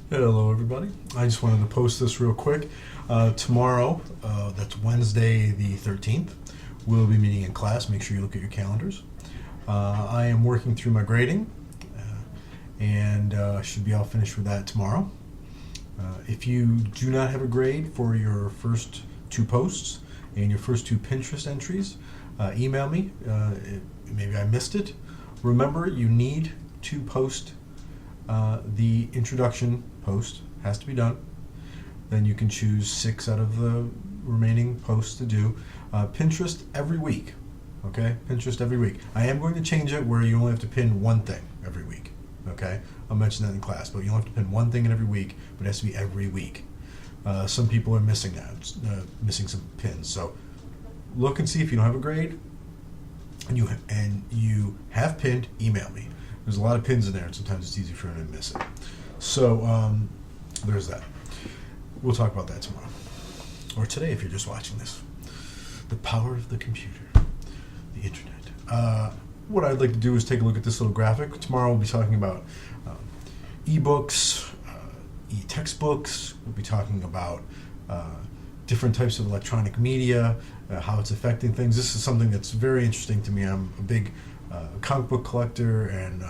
Hello everybody. I just wanted to post this real quick. Tomorrow, that's Wednesday the 13th, we'll be meeting in class. Make sure you look at your calendars. I am working through my grading and should be all finished with that tomorrow. If you do not have a grade for your first two posts and your first two Pinterest entries, email me. Maybe I missed it. Remember, you need to post the introduction post. Has to be done. Then you can choose 6 out of the remaining posts to do. Pinterest every week. Okay? Pinterest every week. I am going to change it where you only have to pin one thing every week. Okay? I'll mention that in class, but you only have to pin one thing in every week, but it has to be every week. Some people are missing that, missing some pins. So look and see if you don't have a grade and you have pinned, email me. There's a lot of pins in there, and sometimes it's easy for them to miss it. So there's that. We'll talk about that tomorrow. Or today if you're just watching this. The power of the computer, the internet. What I'd like to do is take a look at this little graphic. Tomorrow we'll be talking about e-books, e-textbooks. We'll be talking about different types of electronic media, how it's affecting things. This is something that's very interesting to me. I'm a big comic book collector, and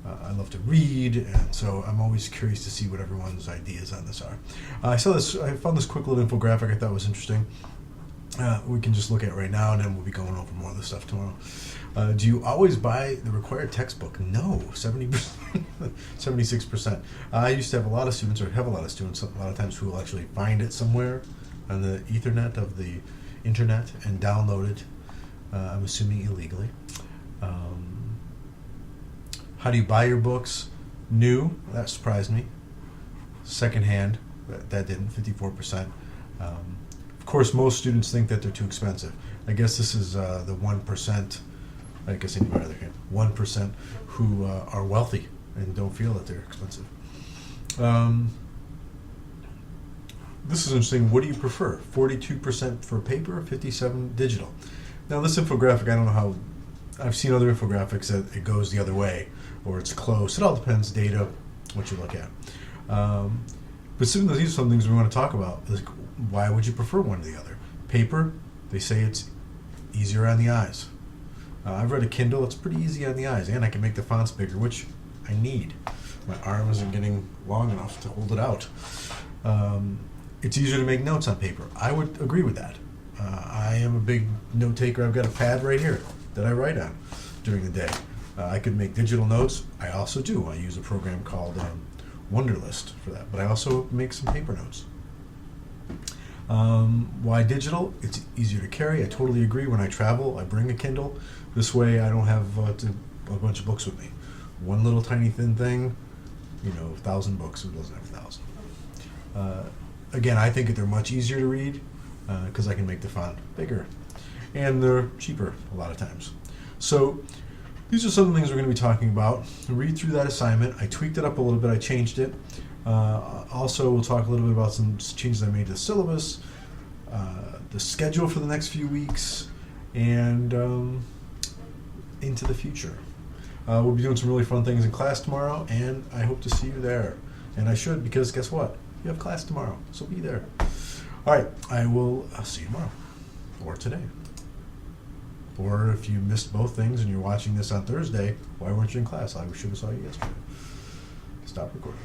I love to read, and so I'm always curious to see what everyone's ideas on this are. I found this quick little infographic I thought was interesting. We can just look at it right now, and then we'll be going over more of the stuff tomorrow. Do you always buy the required textbook? No, 70%, 76%. I used to have a lot of students, or have a lot of students, a lot of times who will actually find it somewhere on the Ethernet of the internet and download it. I'm assuming illegally. How do you buy your books? New, that surprised me. Secondhand, that didn't, 54%. Of course, most students think that they're too expensive. I guess this is the 1%, I guess anybody other here, 1% who are wealthy and don't feel that they're expensive. This is interesting. What do you prefer? 42% for paper, 57% digital. Now this infographic, I don't know how, I've seen other infographics that it goes the other way, or it's close. It all depends, data, what you look at. But these are some things we want to talk about. Like, why would you prefer one to the other? Paper, they say it's easier on the eyes. I've read a Kindle, it's pretty easy on the eyes, and I can make the fonts bigger, which I need. My arm isn't getting long enough to hold it out. It's easier to make notes on paper. I would agree with that. I am a big note taker. I've got a pad right here that I write on during the day. I could make digital notes. I also do. I use a program called Wunderlist for that, but I also make some paper notes. Why digital? It's easier to carry. I totally agree. When I travel, I bring a Kindle. This way I don't have a bunch of books with me. One little tiny thin thing, 1,000 books. Who doesn't have 1,000? Again, I think that they're much easier to read because I can make the font bigger. And they're cheaper a lot of times. So these are some of the things we're going to be talking about. Read through that assignment. I tweaked it up a little bit. I changed it. Also, we'll talk a little bit about some changes I made to the syllabus, the schedule for the next few weeks, and into the future. We'll be doing some really fun things in class tomorrow, and I hope to see you there. And I should, because guess what? You have class tomorrow, so be there. All right, I'll see you tomorrow, or today. Or if you missed both things and you're watching this on Thursday, why weren't you in class? I should have saw you yesterday. Stop recording.